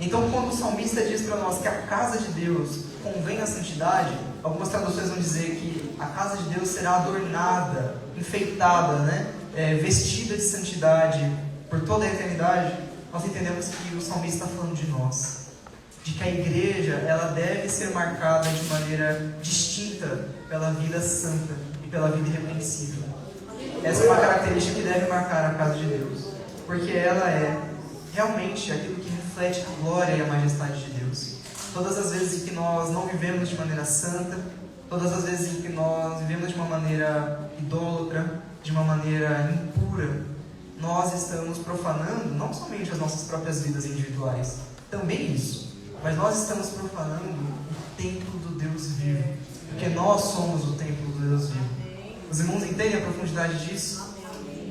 Então, quando o salmista diz para nós que a casa de Deus convém a santidade, algumas traduções vão dizer que a casa de Deus será adornada, enfeitada, vestida de santidade por toda a eternidade. Nós entendemos que o salmista está falando de nós, de que a igreja ela deve ser marcada de maneira distinta pela vida santa e pela vida irrepreensível. Essa é uma característica que deve marcar a casa de Deus, porque ela é realmente aquilo que reflete a glória e a majestade de Deus. Todas as vezes em que nós não vivemos de maneira santa, todas as vezes em que nós vivemos de uma maneira idólatra, de uma maneira impura, nós estamos profanando não somente as nossas próprias vidas individuais, também isso, mas nós estamos profanando o templo do Deus vivo, porque nós somos o templo do Deus vivo. Os irmãos entendem a profundidade disso?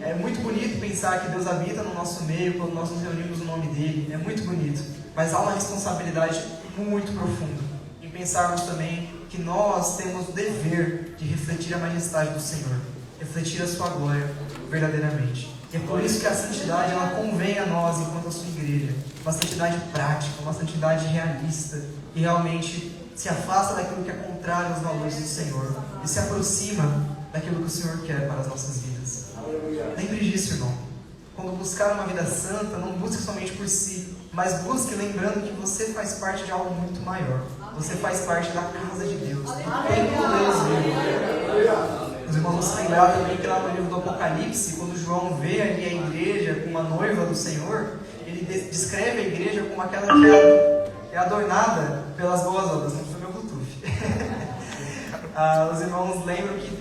É muito bonito pensar que Deus habita no nosso meio quando nós nos reunimos no nome dEle. É muito bonito. Mas há uma responsabilidade muito profunda em pensarmos também que nós temos o dever de refletir a majestade do Senhor, refletir a sua glória verdadeiramente. E é por isso que a santidade ela convém a nós enquanto a sua igreja. Uma santidade prática, uma santidade realista, que realmente se afasta daquilo que é contrário aos valores do Senhor e se aproxima daquilo que o Senhor quer para as nossas vidas. Lembre disso, irmão. Quando buscar uma vida santa, não busque somente por si, mas busque lembrando que você faz parte de algo muito maior. Você faz parte da casa de Deus, do templo do Deus vivo. Os irmãos vão se lembrar também que lá no livro do Apocalipse, quando João vê ali a igreja com uma noiva do Senhor, ele descreve a igreja como aquela que é adornada pelas boas obras. Não foi meu Bluetooth. Os irmãos lembram que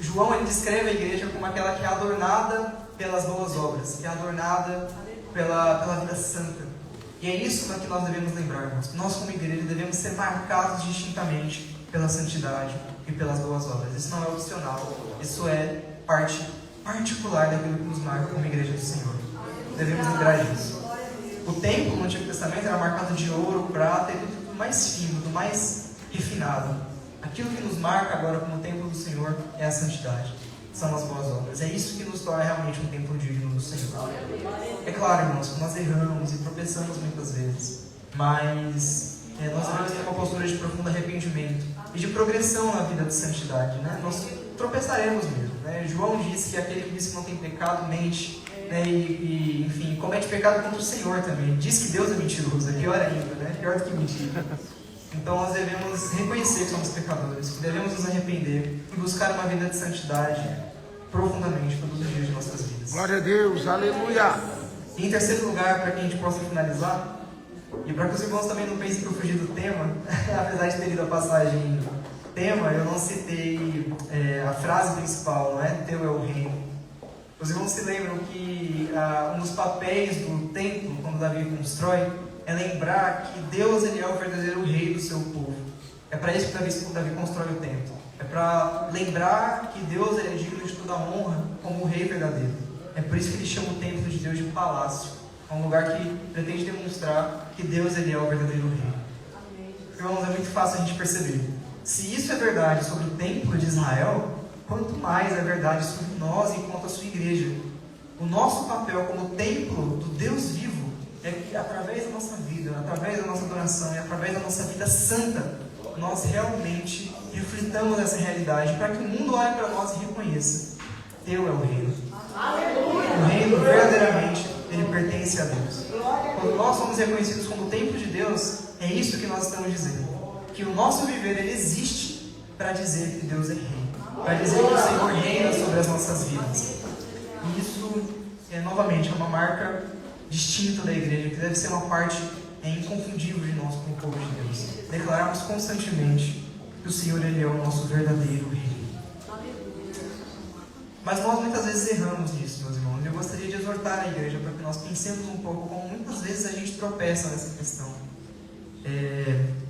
João ele descreve a igreja como aquela que é adornada pelas boas obras, que é adornada pela vida santa. E é isso que nós devemos lembrar, irmãos. Nós como igreja devemos ser marcados distintamente pela santidade e pelas boas obras. Isso não é opcional, isso é parte particular daquilo que nos marca como igreja do Senhor. Devemos lembrar disso. O templo no Antigo Testamento era marcado de ouro, prata e tudo mais fino, do mais refinado. Aquilo que nos marca agora como templo do Senhor é a santidade, são as boas obras. É isso que nos torna realmente um templo digno do Senhor. É claro, irmãos, que nós erramos e tropeçamos muitas vezes, mas nós devemos ter uma postura de profundo arrependimento e de progressão na vida de santidade, Nós tropeçaremos mesmo, João disse que aquele que diz que não tem pecado mente, enfim, comete pecado contra o Senhor também. Diz que Deus é mentiroso, é pior ainda, pior do que mentira. Então nós devemos reconhecer que somos pecadores, que devemos nos arrepender e buscar uma vida de santidade profundamente todos os dias de nossas vidas. Glória a Deus, aleluia! E em terceiro lugar, para que a gente possa finalizar, e para que os irmãos também não pensem que eu fugi do tema, apesar de ter lido a passagem tema, eu não citei a frase principal, Teu é o reino. Os irmãos se lembram que um dos papéis do templo, quando Davi constrói, é lembrar que Deus ele é o verdadeiro rei do seu povo. É para isso que Davi constrói o templo. É para lembrar que Deus é digno de toda a honra como o rei verdadeiro. É por isso que ele chama o templo de Deus de palácio. É um lugar que pretende demonstrar que Deus ele é o verdadeiro rei. Irmãos, é muito fácil a gente perceber. Se isso é verdade sobre o templo de Israel, quanto mais é verdade sobre nós enquanto a sua igreja. O nosso papel como templo do Deus vivo é que através da nossa vida, através da nossa adoração e através da nossa vida santa, nós realmente reflitamos essa realidade para que o mundo olhe para nós e reconheça: Teu é o reino. O reino verdadeiramente ele pertence a Deus. Quando nós somos reconhecidos como templo de Deus, é isso que nós estamos dizendo, que o nosso viver ele existe para dizer que Deus é rei, para dizer que o Senhor reina sobre as nossas vidas. E isso novamente é uma marca distinta da igreja, que deve ser uma parte inconfundível de nós como povo de Deus. Declararmos constantemente que o Senhor ele é o nosso verdadeiro rei. Mas nós muitas vezes erramos nisso, meus irmãos. Eu gostaria de exortar a igreja para que nós pensemos um pouco como muitas vezes a gente tropeça nessa questão.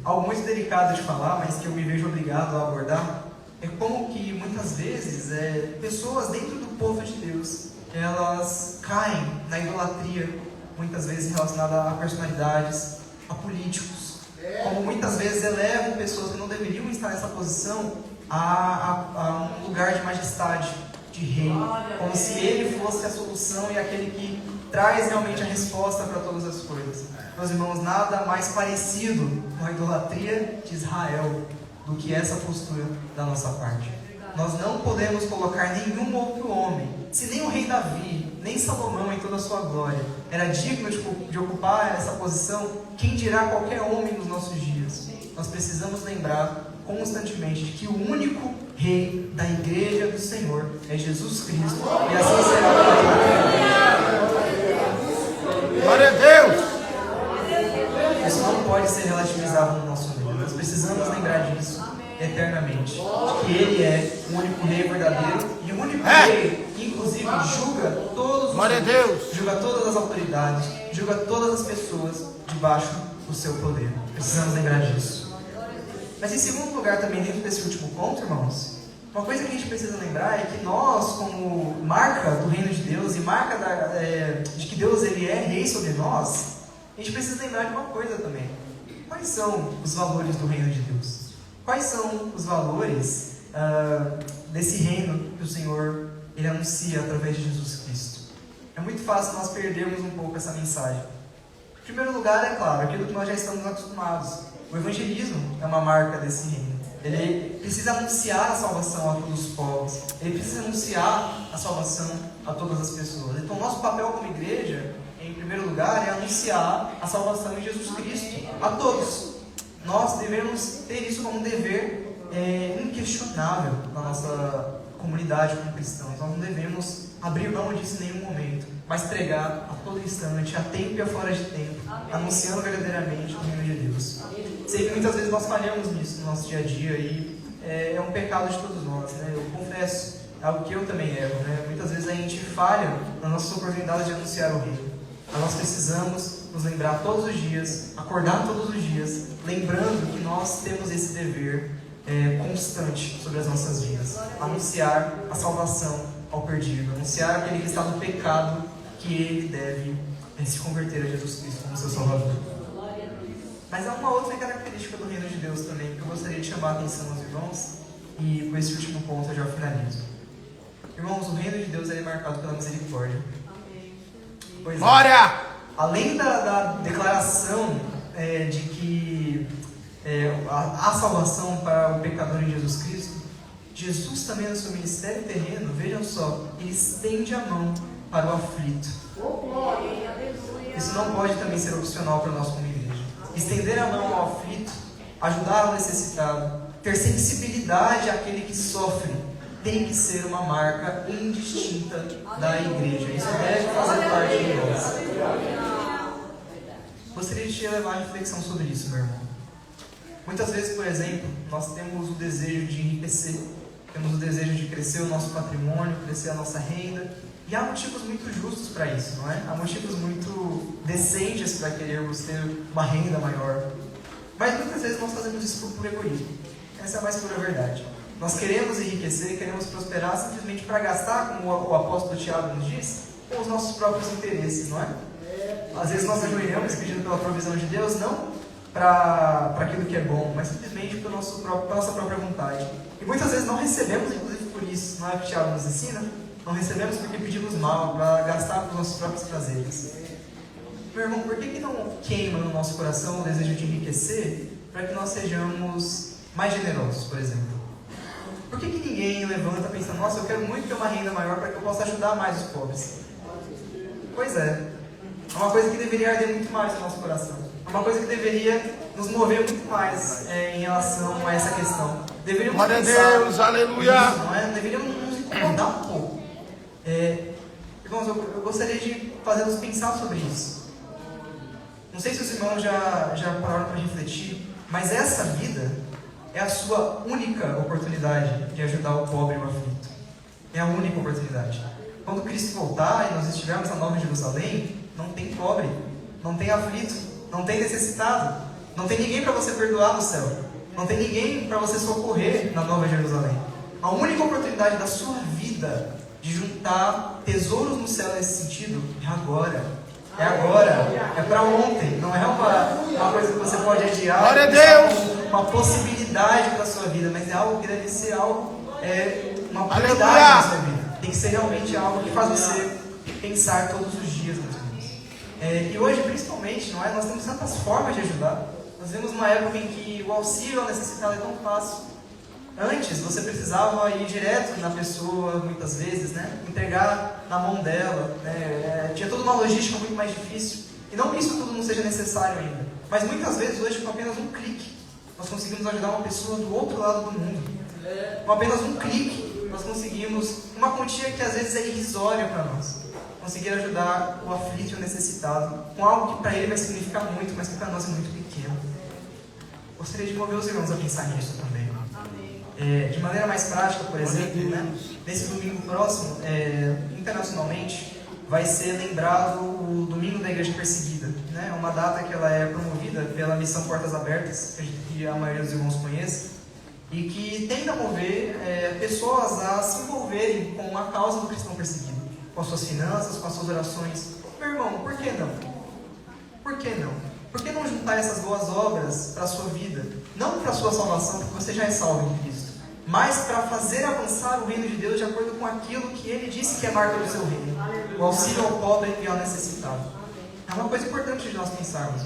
Algo muito delicado de falar, mas que eu me vejo obrigado a abordar, é como que muitas vezes pessoas dentro do povo de Deus, elas caem na idolatria, muitas vezes relacionada a personalidades, a políticos, como muitas vezes elevam pessoas que não deveriam estar nessa posição a um lugar de majestade, de rei, como se ele fosse a solução e aquele que traz realmente a resposta para todas as coisas. Meus irmãos, nada mais parecido com a idolatria de Israel do que essa postura da nossa parte. Nós não podemos colocar nenhum outro homem, se nem o rei Davi, nem Salomão em toda a sua glória era digno de ocupar essa posição, quem dirá qualquer homem nos nossos dias. Nós precisamos lembrar constantemente de que o único rei da igreja do Senhor é Jesus Cristo, e assim será para toda. Glória a Deus. Isso não pode ser relativizado no nosso meio. Nós precisamos lembrar disso eternamente, de que Ele é o único rei verdadeiro e o único rei que inclusive julga todos os homens, julga todas as autoridades, julga todas as pessoas debaixo do seu poder. Precisamos lembrar disso. Mas em segundo lugar, também dentro desse último ponto, irmãos, uma coisa que a gente precisa lembrar é que nós, como marca do reino de Deus e marca de que Deus ele é rei sobre nós, a gente precisa lembrar de uma coisa também. Quais são os valores do reino de Deus? Quais são os valores desse reino que o Senhor ele anuncia através de Jesus Cristo? É muito fácil nós perdermos um pouco essa mensagem. Em primeiro lugar, é claro, aquilo que nós já estamos acostumados. O evangelismo é uma marca desse reino. Ele precisa anunciar a salvação a todos os povos. Ele precisa anunciar a salvação a todas as pessoas. Então, nosso papel como igreja, em primeiro lugar, é anunciar a salvação em Jesus Cristo a todos. Nós devemos ter isso como um dever inquestionável na nossa comunidade como cristãos. Nós não devemos abrir mão disso em nenhum momento, mas pregar a todo instante, a tempo e a fora de tempo, anunciando verdadeiramente o reino de Deus. Sei que muitas vezes nós falhamos nisso no nosso dia a dia e é um pecado de todos nós, né? Eu confesso, é algo que eu também erro, né? Muitas vezes a gente falha na nossa oportunidade de anunciar o reino. Mas nós precisamos nos lembrar todos os dias, acordar todos os dias, lembrando que nós temos esse dever constante sobre as nossas vidas. Anunciar a salvação ao perdido, anunciar aquele que está no pecado, que ele deve se converter a Jesus Cristo como seu Salvador. Mas há uma outra característica do reino de Deus também, que eu gostaria de chamar a atenção aos irmãos, e com esse último ponto eu já finalizo. Irmãos, o reino de Deus é marcado pela misericórdia. Pois Glória! Além da declaração de que há salvação para o pecador em Jesus Cristo, Jesus também no seu ministério terreno, vejam só, ele estende a mão para o aflito. Isso não pode também ser opcional para nós como igreja. Estender a mão ao aflito, ajudar o necessitado, ter sensibilidade àquele que sofre, tem que ser uma marca indistinta da igreja. Isso deve fazer parte de nós. Gostaria de te levar a reflexão sobre isso, meu irmão. Muitas vezes, por exemplo, nós temos o desejo de enriquecer, temos o desejo de crescer o nosso patrimônio, crescer a nossa renda, e há motivos muito justos para isso, não é? Há motivos muito decentes para querermos ter uma renda maior. Mas muitas vezes nós fazemos isso por puro egoísmo. Essa é a mais pura verdade. Nós queremos enriquecer, queremos prosperar simplesmente para gastar, como o apóstolo Tiago nos diz, com os nossos próprios interesses, não é? Às vezes nós ajoelhamos pedindo pela provisão de Deus, não para aquilo que é bom, mas simplesmente pela nossa própria vontade. E muitas vezes não recebemos, inclusive por isso, não é o que o Tiago nos ensina? Não recebemos porque pedimos mal, para gastar com os nossos próprios prazeres. Meu irmão, por que não queima no nosso coração o desejo de enriquecer para que nós sejamos mais generosos, por exemplo? Por que ninguém levanta pensando, nossa, eu quero muito ter uma renda maior para que eu possa ajudar mais os pobres? Pois é. É uma coisa que deveria arder muito mais no nosso coração. É uma coisa que deveria nos mover muito mais em relação a essa questão. Deveríamos Glória a pensar Deus, aleluia. nisso, não é? Deveríamos nos incomodar um pouco. Irmãos, eu gostaria de fazê-los pensar sobre isso. Não sei se os irmãos já pararam para refletir, mas essa vida é a sua única oportunidade de ajudar o pobre e o aflito. É a única oportunidade. Quando Cristo voltar e nós estivermos na Nova Jerusalém, não tem pobre, não tem aflito, não tem necessitado, não tem ninguém para você perdoar no céu, não tem ninguém para você socorrer na Nova Jerusalém. A única oportunidade da sua vida de juntar tesouros no céu nesse sentido é agora. É agora, é para ontem, não é uma coisa que você pode adiar. Glória a Deus! Uma possibilidade para a sua vida, mas é algo que deve ser algo, uma prioridade Aleluia! na sua vida. Tem que ser realmente algo que faz você pensar todos os dias, meus irmãos. E hoje, principalmente, não é? Nós temos tantas formas de ajudar. Nós vemos uma época em que o auxílio ao necessitado é tão fácil. Antes, você precisava ir direto na pessoa, muitas vezes, né? Entregar na mão dela. Tinha toda uma logística muito mais difícil. E não que isso tudo não seja necessário ainda. Mas muitas vezes, hoje, com apenas um clique, nós conseguimos ajudar uma pessoa do outro lado do mundo. Com apenas um clique, nós conseguimos uma quantia que às vezes é irrisória para nós. Conseguir ajudar o aflito e o necessitado com algo que para ele vai significar muito, mas que para nós é muito pequeno. Gostaria de mover os irmãos a pensar nisso também. De maneira mais prática, por exemplo, né? Nesse domingo próximo, internacionalmente, vai ser lembrado o Domingo da Igreja Perseguida. Né? É uma data que ela é promovida pela Missão Portas Abertas, que a maioria dos irmãos conhece, e que tende a mover pessoas a se envolverem com a causa do cristão perseguido, com as suas finanças, com as suas orações. Meu irmão, por que não? Por que não? Por que não juntar essas boas obras para a sua vida? Não para a sua salvação, porque você já é salvo em Cristo, mas para fazer avançar o reino de Deus de acordo com aquilo que Ele disse que é marca do seu reino. O auxílio ao pobre e ao necessitado. É uma coisa importante de nós pensarmos.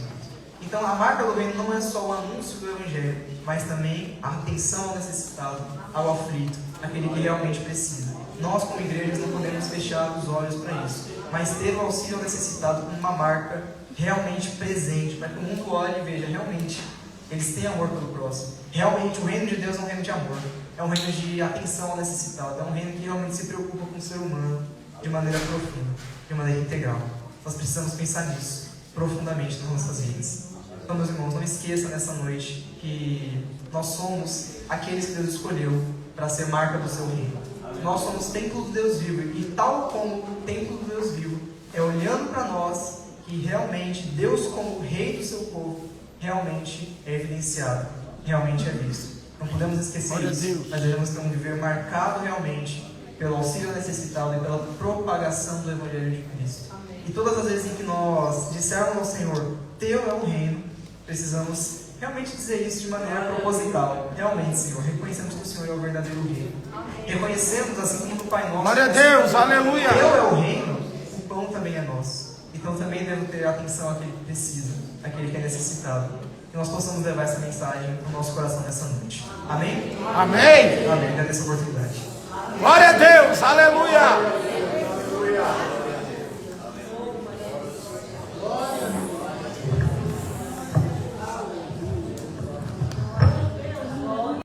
Então, a marca do reino não é só o anúncio do Evangelho, mas também a atenção ao necessitado, ao aflito, aquele que realmente precisa. Nós, como igrejas, não podemos fechar os olhos para isso, mas ter o auxílio ao necessitado como uma marca realmente presente, para que o mundo olhe e veja realmente eles têm amor pelo próximo. Realmente, o reino de Deus é um reino de amor, é um reino de atenção ao necessitado, é um reino que realmente se preocupa com o ser humano de maneira profunda, de maneira integral. Nós precisamos pensar nisso profundamente nas nossas vidas. Então, meus irmãos, não esqueça nessa noite que nós somos aqueles que Deus escolheu para ser marca do seu reino. Nós somos templo do Deus vivo, e tal como o templo do Deus vivo é olhando para nós que realmente Deus, como rei do seu povo, realmente é evidenciado, realmente é visto. Não podemos esquecer isso, mas devemos ter um viver marcado realmente pelo auxílio ao necessitado e pela propagação do Evangelho de Cristo. E todas as vezes em que nós dissermos ao Senhor, teu é o reino, precisamos realmente dizer isso de maneira proposital. Realmente, Senhor, reconhecemos que o Senhor é o verdadeiro rei. Reconhecemos, assim como no Pai Nosso, Glória a Deus, aleluia. teu é o reino, o pão também é nosso. Então também devo ter atenção àquele que precisa, àquele que é necessitado. Que nós possamos levar essa mensagem no nosso coração nessa noite. Amém? Amém. Amém. Agradeço a oportunidade. Glória a Deus, aleluia.